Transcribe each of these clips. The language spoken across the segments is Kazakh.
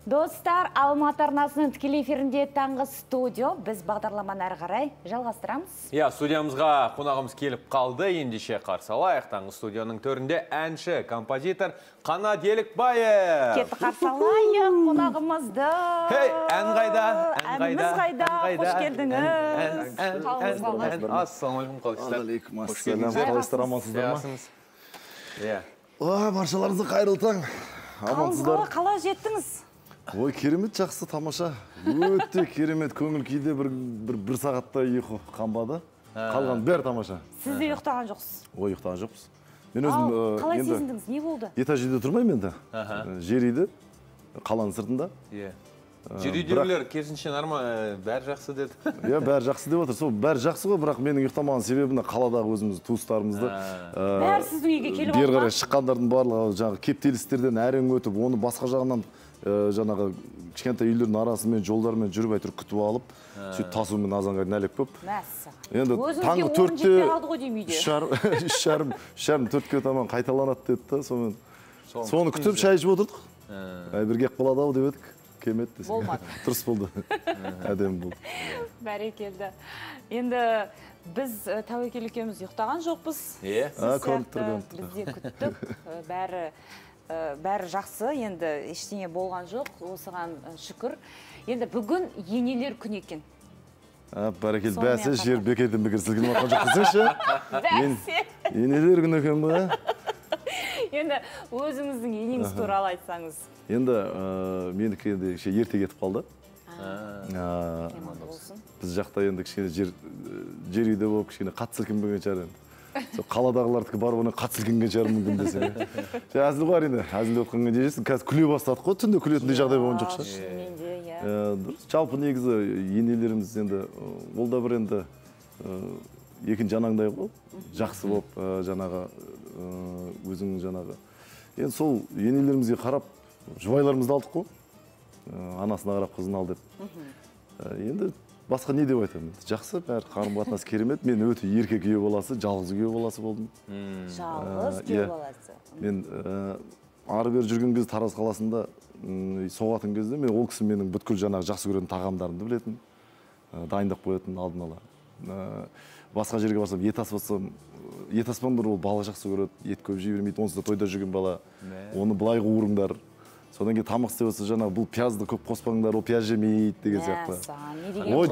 Достар, Алматы арнасының тікелей эфирінде таңғы студио. Біз бағдарламаны әрі қарай жалғастырамыз. Студиямызға қонағымыз келіп қалды. Ендеше қарсы алайық. Таңғы студияның төрінде әнші, композитор Қанат Елікбаев. Кетті қарсы алайық қонағымызды. Ән қайда? Әніміз қайда? Қош келдіңіз. Ассалаумағалейкум. Қалайсыздар, амансыздар ма? Баршаларыңызға қайырлы таң. Қалыңызға қалай жеттіңіз? Ой, керемет, жақсы, тамаша. Өте керемет, көңіл кейде бір сағатта ұйқы қанбады. Қалған бәрі тамаша. Сіз де ұйықтаған жоқсыз? Ой, ұйықтаған жоқпыз. Қалай сезіндіңіз? Не болды? Этаж үйде тұрмаймын енді. Жер үйде, қаланың сыртында. Жер үйдегілер керісінше бәрі жақсы деді. Бәрі жақсы деп отыр. Сол бәрі жақсы ғой, бірақ менің ұйықтамаған себебім қаладағы өзіміз туыстарымызды. Бәрі сіздің үйге келіп бері қарай шыққандардың барлығы жаңағы кептелістерден әрең өтіп, оны басқа жағынан жаңағы кішкентай үйлердің арасымен жолдармен жүріп әйтеуір күтіп алып, сөйтіп тасумен азанға нәлек көп. Енді таңғы 4-4:30-4:00-ге таман қайталанады деді. Соны күтіп шай ішіп отырдық. Бірге қалады ау деп едік. Кемет десе. Болмады. Тұрыс болды. Әдем болды. Бәрекелді. Енді біз Тәуекел екеуміз ұйықтаған жоқпыз. Біз де күттік. Бәрі жақсы, енді ештеңе болған жоқ, осыған шүкір. Енді бүгін енелер күн екен. Бәрекел, бәсі жер бекерден бекер сілкініп атқан жоқ қызыңшы? Бәсе! Енелер күн екен ба? Енді өзіңіздің енеңіз туралы айтсаңыз. Енді менікі енді ерте кетіп қалды. Біз жақта енді кішкене жер үйде болып, кішкене қатты сілкінбеген шығар енді. Қаладағылардікі барып, оны қатты сілкінген шығар мүмкін десе. Әзіл бар енді, әзілде отқанға дейжесің, қазір күле бастадық қой, түнде күлетіндей жағдай болған жоқ шығар. Жалпы негізі енелеріміз енді, ол да бір енді екінші жанаңдай ғой, жақсы болып жаңағы өзіңнің жаңағы. Енді сол енелерімізге қарап, жұбайларымызды алдық қой, анасына қарап қызын ал деп. Енді басқа не деп айтамын? Жақсы, бәрі қарым-қатынас керемет. Мен өте ерке күйеу баласы, жалғыз күйеу баласы болдым. Жалғыз күйеу баласы. Мен ары-бері жүрген кезде Тараз қаласында соғатын кезде, ол кісі менің бүткіл жаңағы жақсы көретін тағамдарымды білетін, дайындап қоятын алдын ала. Басқа жерге барсам, ет аспасам, ет аспаңдар, ол бала жақсы көреді, ет көп жей бермейді, онсыз да тойда жүрген бала, оны былай қуырыңдар. Содан кейін тамақ істеп отырса, жаңағы бұл пиязды көп қоспаңдар, ол пияз жемейді деген сияқты. Ой,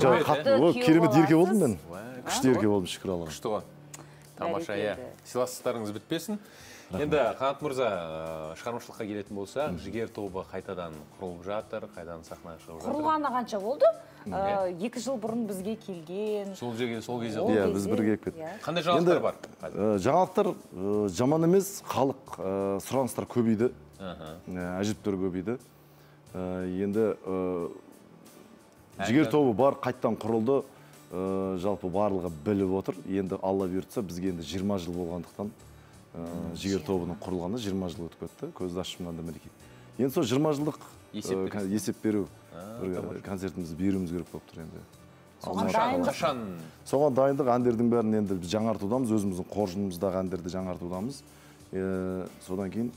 керемет ерке болдым мен. Күшті ерке болдым, шүкір Аллаға. Күшті ғой. Тамаша, сыйластықтарыңыз бітпесін. Енді Қанат мырза, шығармашылыққа келетін болса, жігер тобы қайтадан құрылып жатыр, қайтадан сахнаға шығып жатыр. Құрылғаны қанша болды? 2 жыл бұрын бізге келген. Сол кезде. Иә, біз бірге кеттік. Қандай жаңалықтар бар? Жаңалықтар жаман емес, халық сұраныстар көбейді. Әжіптер көбейді. Енді жігер тобы бар, қайттан құрылды. Жалпы барлығы біліп отыр. Енді Алла бұйыртса, бізге енді 20 жыл болғандықтан жігер тобының құрылғаны 20 жыл өтіп кетті. Көзді ашымнан да мінекей. Енді сол 20 жылдық есеп беру концертімізді беруіміз керек болып тұр енді. Соған дайындық, әндердің бәрін енді жаңартудамыз, өзіміздің қоржынымыздағы әндерді жаңартудамыз. Содан кейін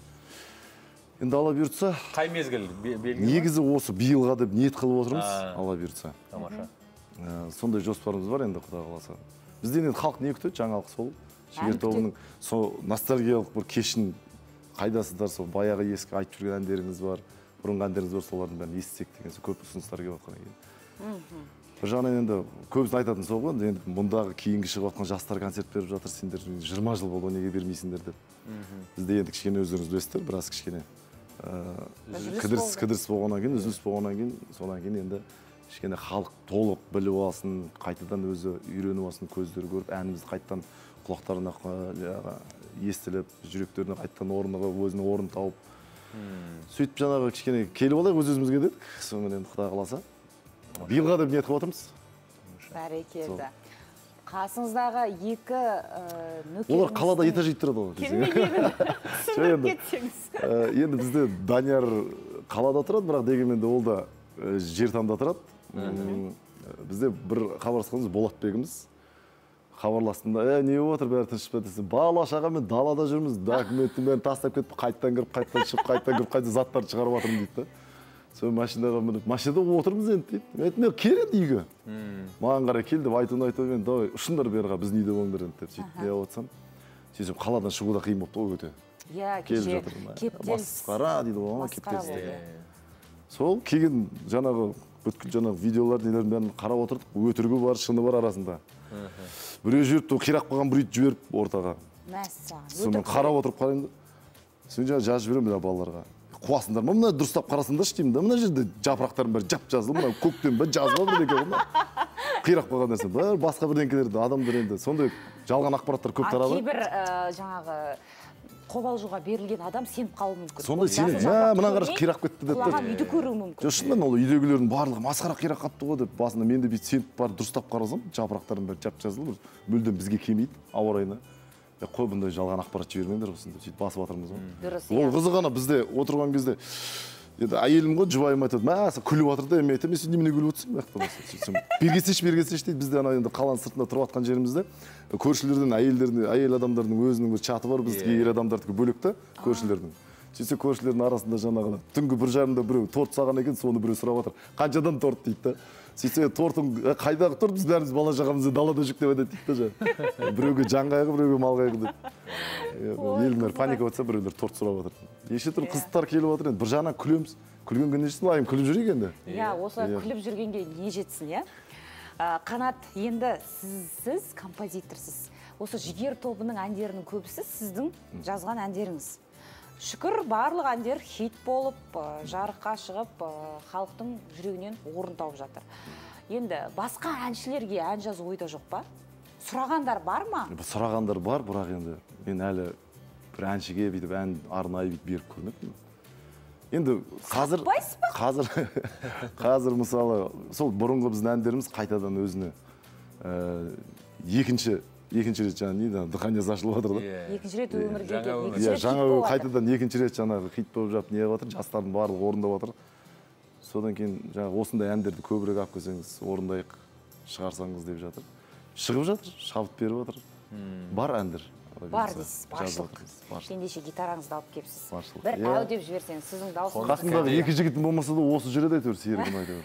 енді Алла бұйыртса, қай мезгіл белгілі? Негізі осы биылға деп ниет қылып отырмыз, Алла бұйыртса. Тамаша. Сондай жоспарымыз бар енді, Құда қаласа. Бізден енді халық не күтеді? Жаңалық сол. Жігер тобының сол ностальгиялық бір кешін қайдасыздар, сол баяғы ескі айтып жүрген әндеріңіз бар, бұрынғы әндеріңіз бар, солардың бәрін естісек деген сол көп ұсыныстар келіп жатқан екен. Бір жағынан енді көбісін айтатын сол ғой, енді мұндағы кейінгі шығып жатқан жастар концерт беріп жатыр, сендер 20 жыл болды, неге бермейсіңдер деп. Бізде енді кішкене өздеріңіз білесіздер, біраз кішкене кідіріс болғаннан кейін, үзіліс болғаннан кейін, содан кейін енді кішкене халық толық біліп алсын, қайтадан өзі үйреніп алсын, көздері көріп, әнімізді қайттан құлақтарына естіліп, жүректеріне қайттан өзінің орнын тауып. Сөйтіп жаңағы кішкене келіп алайық өз-өзімізге дедік, сонымен енді Құда қаласа. Биылға деп ниет қылып отырмыз. Бәрекелді. Қасыңыздағы 2 нөкеріңіз... Олар қалада этаж үй тұрады ғой. Келмегенін түсініп кетсеңіз. Енді бізде Данияр қалада тұрады, бірақ дегенмен ол да жертамда тұрады. Бізде бір хабарласқанымыз Болатбегіміз. Хабарластында, не отыр бәрі тыныш па десе, бала шағамен далада жүрміз, документтің бәрін тастап кетіп, қайттан кіріп, қайттан шығып, қайттан кіріп, қайттан заттарды шығарып жатырмын дейді. сол машинаға мініп машинада отырмыз енді дейді мен келеді үйге маған қарай кел деп айтып мен давай ұшыңдар берға біздің үйде болыңдар енді деп сөйтіп не отырсам сөйтсем қаладан шығу да қиын болыпты ғой өте иә кеше масқара дейді ғой кептеліс сол келген жаңағы бүткіл жаңағы видеолар нелердің бәрін қарап отырдық өтірігі бар шыны бар арасында біреу жіберіп қирап қалған біреуді жіберіп ортаға соны қарап отырып қараймын да соны жаңағы жазып жіберемін балаларға қуасыңдар ма мына дұрыстап қарасаңдаршы деймін да мына жерде жапырақтардың бәрі жап жасыл мына көктем ба жаз ба бірдеңке ғой қирап қалған нәрсе бәрі басқа бірдеңкелерді адамдар енді сондай жалған ақпараттар көп тарады кейбір жаңағы қобалжуға берілген адам сеніп қалуы мүмкін сондай сеніп мына қарашы қирап кетті деп құлаған үйді көруі мүмкін шынымен ол үйдегілердің барлығы масқара қирап қалыпты ғой деп басында мен де бүйтіп сеніп барып дұрыстап қарасам жапырақтардың бәрі жап жасыл мүлдем бізге келмейді ауа райына қой бұндай жалған ақпарат жібермеңдер осында сөйтіп басып жатырмыз ғой ол қызық ана бізде отырған кезде енді әйелім ғой жұбайым айтады мә күліп жатыр да мен айтамын сен немене күліп отырсың сөйтсем бергенсейші дейді бізде ана енді қаланың сыртында тұрып жатқан жерімізде көршілерден әйел адамдардың өзінің бір чаты бар біздікі ер адамдардікі бөлек та көршілердің сөйтсе көршілердің арасында жаңағы түнгі 1:30-да біреу торт салған екен соны біреу сұрап жатыр қаншадан торт дейді да сөйтсе тортың қайдағы торт біз бәріміз бала шағамызды далада жүк деп айтады дейді да біреуге жан қайғы біреуге мал қайғы деп елдің бәрі паника болса біреулер торт сұрап жатыр неше түрлі қызықтар келіп жатыр енді бір жағынан күлеміз күлгенге не жетсін айым күліп жүрейік енді иә осылай күліп жүргенге не жетсін иә Қанат енді сіз композиторсыз осы жігер тобының әндерінің көбісі сіздің жазған әндеріңіз шүкір барлық әндер хит болып жарыққа шығып халықтың жүрегінен орын тауып жатыр енді басқа әншілерге ән жазу ойда жоқ па сұрағандар бар ма сұрағандар бар бірақ енді мен әлі бір әншіге бүйтіп ән арнайы бүйтіп беріп көрмеппін енді қазір мысалы сол бұрынғы біздің әндеріміз қайтадан өзіне екінші рет жаңағы не дыхание ашылып жатыр да екінші рет өмірге жаңа қайтадан екінші рет жаңағы хит болып жатып не жатыр жастардың барлығы орындап жатыр содан кейін жаңағы осындай әндерді көбірек алып келсеңіз орындайық шығарсаңыз деп жатыр шығып жатыр шабыт беріп жатыр бар әндер бар дейсіз баршылық ендеше гитараңызды алып келіпсіз бір әу деп жіберсеңіз сіздің дауысыңыз қасымдағы екі жігітім болмаса да осы жүреді әйтеуір серігім әйтеуір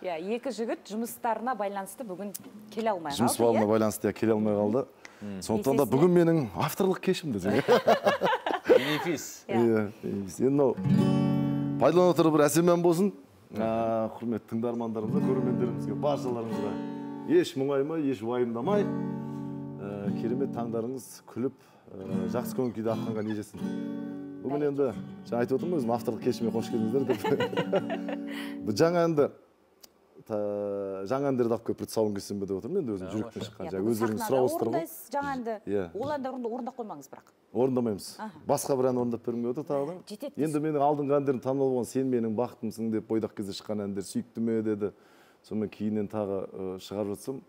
иә екі жігіт жұмыстарына байланысты бүгін келе алмай қалды жұмыс бабына байланысты келе алмай қалды сондықтан да бүгін менің авторлық кешім десең бенефис енді мынау пайдалана отырып бір әсем ән болсын құрметті тыңдармандарымызға көрермендерімізге баршаларыңызға еш мұңаймай еш уайымдамай керемет таңдарыңыз күліп жақсы көңіл күйде атқанға не жетсін бүгін енді жаңа айтып отырмын өзім авторлық кешіме қош келдіңіздер деп жаңа әндерді алып келіп тұсауын кессем бе деп отырмын енді өзім жүректен шыққан өздеріңіз сұрап отырсыздар ғой жаңа әнді ол әнді орындап қоймаңыз бірақ орындамаймыз басқа бір ән орындап бергім келіп отыр тағы да енді менің алдыңғы әндерім танымал болған сен менің бақытымсың деп бойдақ кезде шыққан әндер сүйікті ме деді сонымен кейіннен тағы шығарып жатсам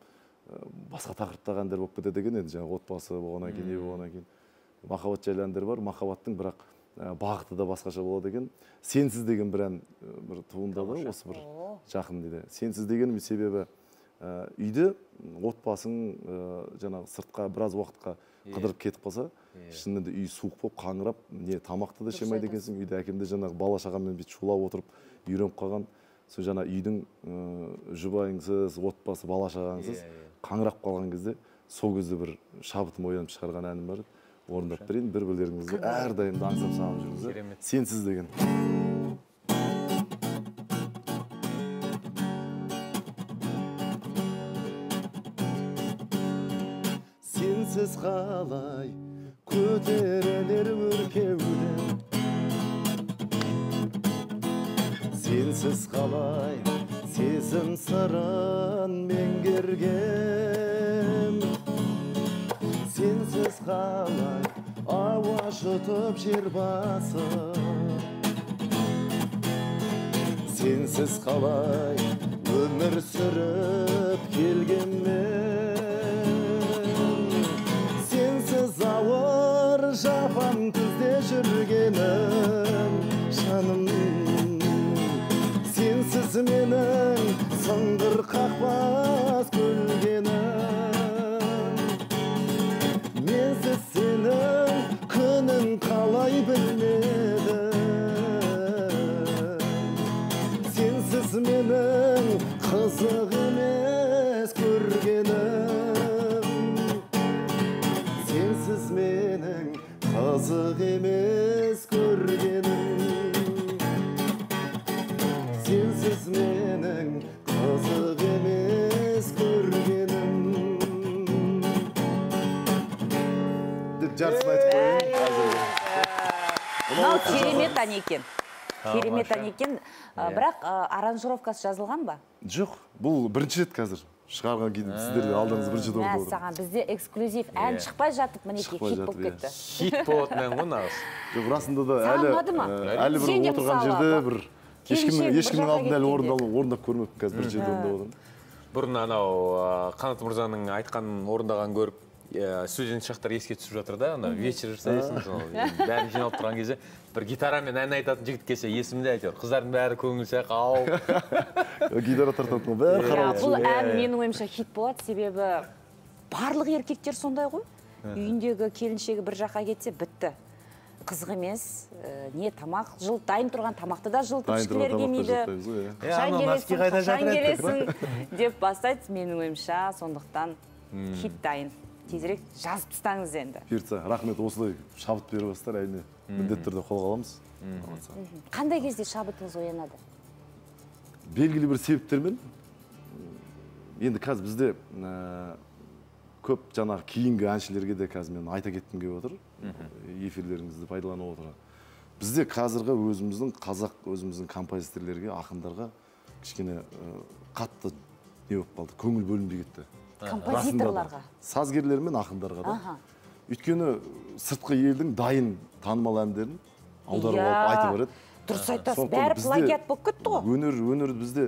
басқа тақырыптағы әндер болып кетеді екен енді жаңағы отбасы болғаннан кейін не болғаннан кейін махаббат жайлы әндер бар махаббаттың бірақ бағыты да басқаша болады екен сенсіз деген бір ән бір туындады осы бір жақын дейді сенсіз дегенім себебі үйде отбасың жаңағы сыртқа біраз уақытқа қыдырып кетіп қалса шынымен де үй суық болып қаңырап не тамақты да жемейді екенсің үйде әкемде жаңағы бала шағаммен бүйтіп шулап отырып үйреніп қалған сол жаңа үйдің жұбайыңсыз отбасы бала шағаңсыз қаңырап қалған кезде сол кезде бір шабытым оянып шығарған әнім бар орындап берейін бір-бірлеріңізге әрдайым аңсап сағынып жүріңіздер сенсіз деген сенсіз қалай көтерілер өркеуден сенсіз қалай сезім сырын меңгерген сенсіз қалай ауа жұтып жер басып сенсіз қалай өмір сүріп келгенмен сенсіз ауыр жапан күзде жүргенім жаным сенсіз менің сыңғыр қақпас көлгенім менсіз сенің күнің қалай білмедім қызық емес көргенім, сенсіз менің қызық емес көргенім, сенсіз менің қызық емес көргенім. Деп жартысын айтып қояйын. Мынау керемет ән екен. Керемет ән екен. Бірақ аранжировкасы жазылған ба? Жоқ, бұл бірінші рет қазір. Шығарған кейін сіздерде алдыңыз бірінші рет орындап. Саған бізде эксклюзив ән шықпай жатып, мінекей хит болып кетті. Хит болатын ән ғой нағыз. Жоқ, расында да әлі бір отырған жерде бір ешкімнің алдында әлі орындап көрмеппін, қазір бірінші рет орындап отырмын. Бұрын анау Қанат мырзаның айтқанын орындаған көріп, студент шақтар еске түсіп жатыр да, вечер жасайсың, бәрін жиналып тұрған кезде бір гитарамен ән айтатын жігіт келсе есімде әйтеуір. Қыздардың бәрі көңілсе қауып. Гитара тартатын бәрі қарауы. Бұл ән менің ойымша хит болады, себебі барлық еркектер сондай ғой. Үйіндегі келіншегі бір жаққа кетсе бітті. Қызық емес, не тамақ, дайын тұрған тамақты да жылытып ішкілер келмейді. Қашан келесің деп бастайды, менің ойымша, сондықтан хит дайын. Тезірек жазып тастаңыз енді. Бұйыртса, рахмет, осылай шабыт беріп бастар, әйіне міндетті түрде қолға аламыз. Қандай кезде шабытыңыз оянады? Белгілі бір себептермен. Енді қазір бізде көп жаңағы кейінгі әншілерге де қазір мен айта кеткім келіп отыр. Эфирлеріңізді пайдаланып отыр. Бізде қазіргі өзіміздің композиторлерге, ақындарға кішкене қатты не болып қалды, көңіл бөлінбей кетті. Композиторларға? Сазгерлер мен ақындарға да. Өйткені сыртқы елдің дайын танымал әндерін аударып алып айтып береді. Дұрыс айтасыз, бәрі плагиат болып кетті ғой. Өнер бізде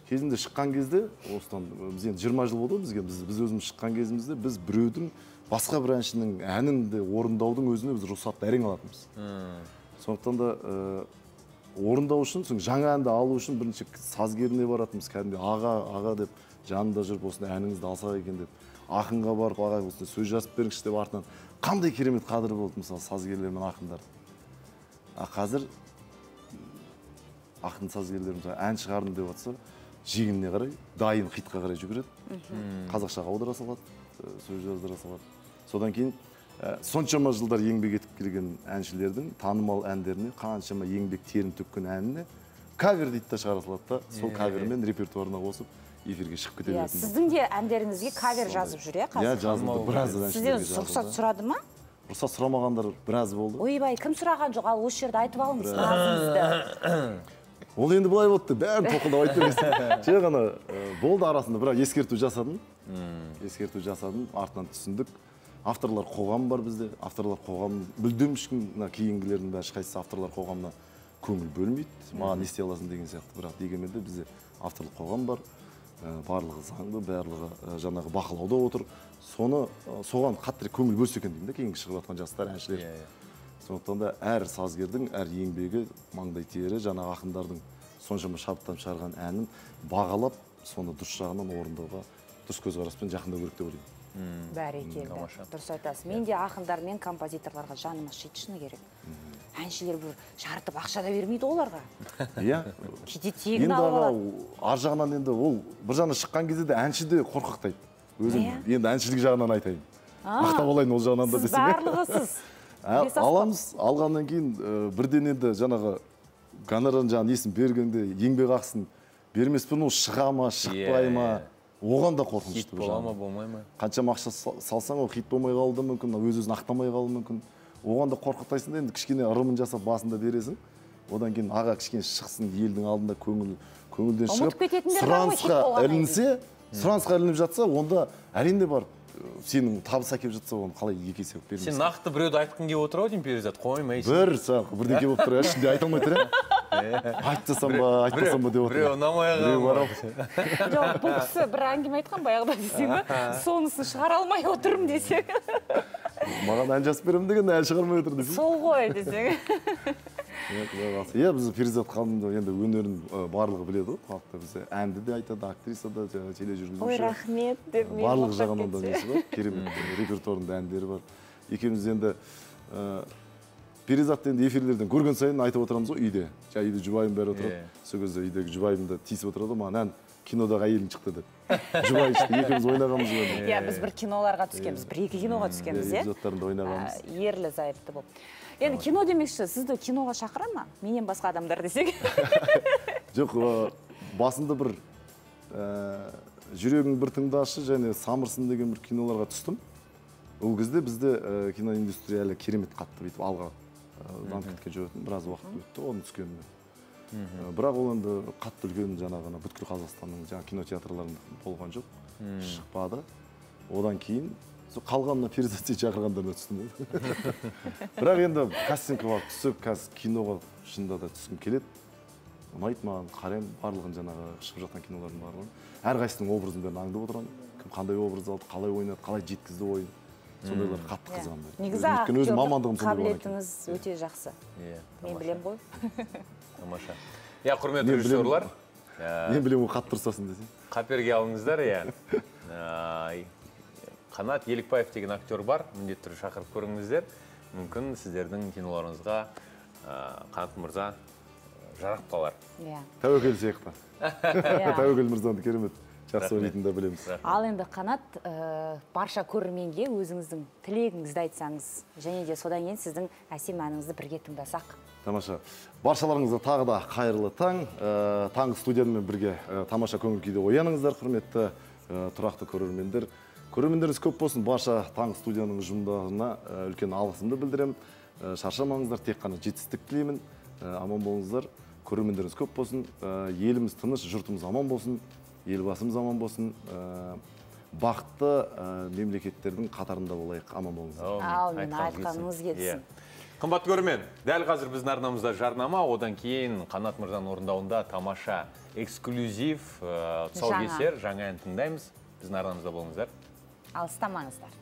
кезінде шыққан кезде, осыдан біз енді 20 жыл болды бізге, біз өзіміз шыққан кезімізде біз біреудің басқа бір әншінің әнінде орындаудың өзіне біз рұқсатты әрең алатынбыз. Сондықтан да орындау үшін, жаңа әнді алу үшін бірінші сазгеріне баратынбыз, кәдімгі аға деп жанында жүріп осындай әніңізді алсақ екен деп, ақынға барып аға осындай сөз жазып беріңізші деп артынан қандай керемет қадір болды мысалы сазгерлер мен ақындар. Қазір ақын сазгерлер ән шығардым деп жатса, жегініне қарай, дайын хитқа қарай жүгіреді. Қазақшаға аудара салады, сөз жаздыра салады. Содан кейін соншама жылдар еңбек етіп келген әншілердің танымал әндеріне, қаншама еңбек терін төккен әніне кавер дейді да шығара салады да, сол кавермен репертуарына қосып эфирге шығып кете беретін. Сіздің де әндеріңізге кавер жазып жүр, иә, қазір? Иә, жазылды, біраз әншілерге жазылды. Сізден рұқсат сұрады ма? Рұқсат сұрамағандар біраз болды. Ойбай, кім сұраған жоқ, ал осы жерде айтып алыңыз назыңызды. Ол енді былай болды, бәрін тоқылдап айтып бересің. Жай ғана болды арасында, бірақ ескерту жасадым, артынан түсіндік. Авторлар қоғам бар бізде, авторлар қоғам бүлдем ешкім, кейінгілердің бәрі ешқайсысы авторлар қоғамына көңіл бөлмейді, маған не істей аласың деген сияқты, бірақ дегенмен де бізде авторлық қоғам бар, барлығы заңды, барлығы жаңағы бақылауда отыр. Соған қатты көңіл бөлсе екен деймін да, кейінгі шығып жатқан жастар, әншілер. Сондықтан да әр сазгердің, әр еңбегі, маңдай тері, жаңағы ақындардың соншама шабыттан шығарған әнін бағалап, соны дұрыс жағынан орындауға дұрыс көзқараспен жақындау керек деп ойлаймын. Бәрекелді, дұрыс айтасыз. Мен де ақындар мен композиторларға жаным ашиды, шыны керек. Әншілер бір жарытып ақша да бермейді оларға. Иә. Кейде тегін алып алады. Ар жағынан енді ол бір жағынан шыққан кезде де әнші де қорқақтайды. Өзім енді әншілік жағынан айтайын. Мақтап алайын ол жағынан да десең. Сіз барлығысыз. Аламыз, алғаннан кейін бірден енді жаңағы гонорарын жаңағы несін бергенде еңбек ақысын бермеспін, ол шыға ма, шықпай ма, оған да қорқынышты. Хит бола ма, болмай ма? Қаншама ақша салсаң, ол хит болмай қалуы да мүмкін, өз-өзін ақтамай қалуы мүмкін. Оған да қорқытайсың да, енді кішкене ырымын жасап басында бересің. Одан кейін аға кішкене шықсын, елдің алдында көңілден шығып, сұранысқа ілініп жатса, онда әрине барып сенің табыс әкеп жатса, оны қалай екі есе қылып бермейсің. Сен нақты біреуді айтқың келіп отыр ау деймін, Перизат, қоймайсың. Бірдеңке болып тұр, ішінде айта алмай тұр, айтпасам ба деп отыр. Біреу ұнамай қалған. Жоқ, бұл кісі бір әңгіме айтқан баяғыда десең, сонысын шығара алмай отырмын десең. Маған ән жазып беремін деген, ән шығармай отыр десең. Сол ғой десең. Иә, біз Перизат ханым енді өнерін барлығы біледі ғой, халықта бізде әнді де айтады, актриса да, тележүргізуші. Ой, рахмет деп мен барлық жағынан да несі бар, керемет репертуарында әндері бар. Екеуміз енді Перизатты енді эфирлерден көрген сайын айтып отырамыз ғой үйде. Үйде жұбайым бәрі отырады. Сол кезде үйдегі жұбайым да тиісіп отырады, маған ән кинодағы әйелің шықты деп. Жұбай ішті, екеуміз ойнағанбыз ғой. Иә, біз бір киноларға түскенбіз, бір-екі киноға түскенбіз, иә? Эпизодтарында ойнағанбыз. Ерлі зайыпты болып. Енді кино демекші, сізді киноға шақыра ма? Менен басқа адамдар десек? Жоқ, басында бір жүрегің бір тыңдашы және самырсын деген бір киноларға түстім. Ол кезде бізде киноиндустрия әлі керемет қатты бүйтіп алға дамып кеткен жоқ, біраз уақыт өтті оның түскеніне. Бірақ ол енді қатты үлкен жаңағы бүткіл Қазақстанның жаңа кинотеатрларында болған жоқ, шықпады. Одан кейін қалғанына перизация шақырғандарына түстім. Бірақ енді кастингке барып түсіп, қазір киноға шынында да түскім келеді. Ұнайды маған, қараймын барлығын жаңағы шығып жатқан кинолардың барлығын. Әрқайсының образын бәрін аңдып отырамын. Кім қандай образ алды, қалай ойнады, қалай жеткізді ойын. Сондайлар қатты қызығамын. Негізі актерлік қабілетіңіз өте жақсы. Мен білем ғой. Тамаша. Иә, құрметті режиссерлар. Мен білем ғой, қатты ұрсасын десең. Қаперге алыңыздар, иә. Қанат Елікбаев деген актер бар, міндетті түрде шақырып көріңіздер. Мүмкін сіздердің киноларыңызға Қанат мырза жарап қалар. Тәуекел сияқты. Тәуекел мырзаны керемет жақсы ойнайтынын да білеміз. Ал енді Қанат, барша көрерменге өзіңіздің тілегіңізді айтсаңыз, және де содан кейін сіздің әсем әніңізді бірге тыңдасақ. Тамаша. Баршаларыңызға тағы да қайырлы таң. Таңғы студиямен бірге тамаша көңіл күйде ояныңыздар, құрметті тұрақты көрермендер. Көрермендеріңіз көп болсын, барша таңғы студияның ұжымдарына үлкен алғысымды білдіремін. Шаршамаңыздар, тек қана жетістік тілеймін. Аман болыңыздар. Көрермендеріңіз көп болсын. Еліміз тыныш, жұртымыз аман болсын. Елбасымыз аман болсын. Бақытты мемлекеттердің қатарында болайық. Аман болыңыздар. Аумин, айтқаныңыз келсін. Қымбатты көрермен, дәл қазір біздің арнамызда жарнама, одан кейін Қанат мырзаның орындауында тамаша эксклюзив тұсаукесер жаңа ән тыңдаймыз. Біздің арнамызда болыңыздар. Алыстамаңыздар.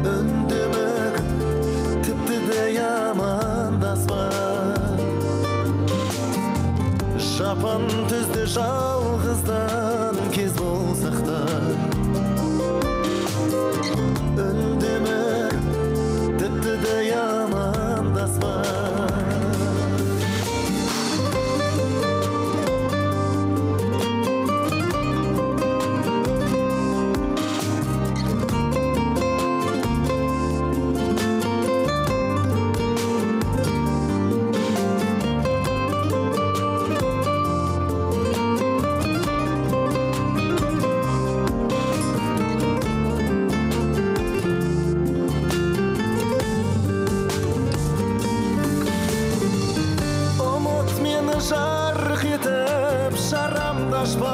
Үндемегін тіпті де ямандасма. шапан түзде жалғыздан кез болсақ та үндемек тіпті де амандаспа жарқ етіп шарамдашпа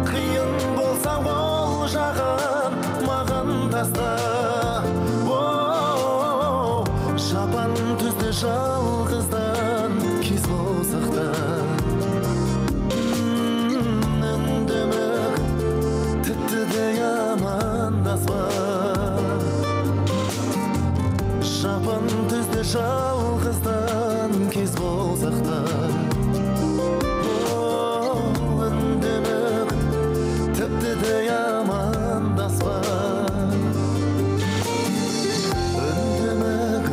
қиын болса ол жағын маған таста шапан түзде жалғыздан кез болсақ та үндемек тіпті де амандаспа шапан түзде жалғыздан кез болсақ та үндемек тіпті де амандаспа үндемек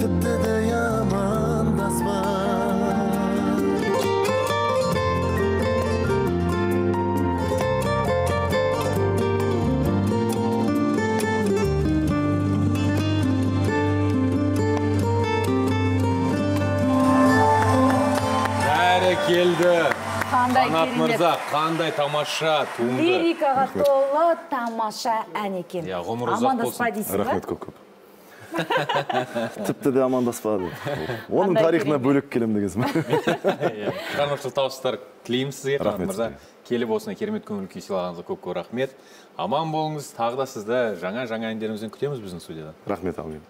тіпті де амандаспа келді. Қандай Қанат мырза, қандай тамаша туынды. Лирикаға толы тамаша ән екен. Ғұмыр ұзақ болсын. Амандаспа дейсің ба? Рахмет көп. Тіпті де амандаспа. Оның тарихына бөлек келем дегенсің ба? Шығармашылық табыстар тілейміз сізге, Қанат мырза. Келіп осындай керемет көңіл күй сыйлағаныңызға көп рахмет. Аман болыңыз, тағы да сізді жаңа әндеріңізден күтеміз біздің студияда. Рахмет, әумин.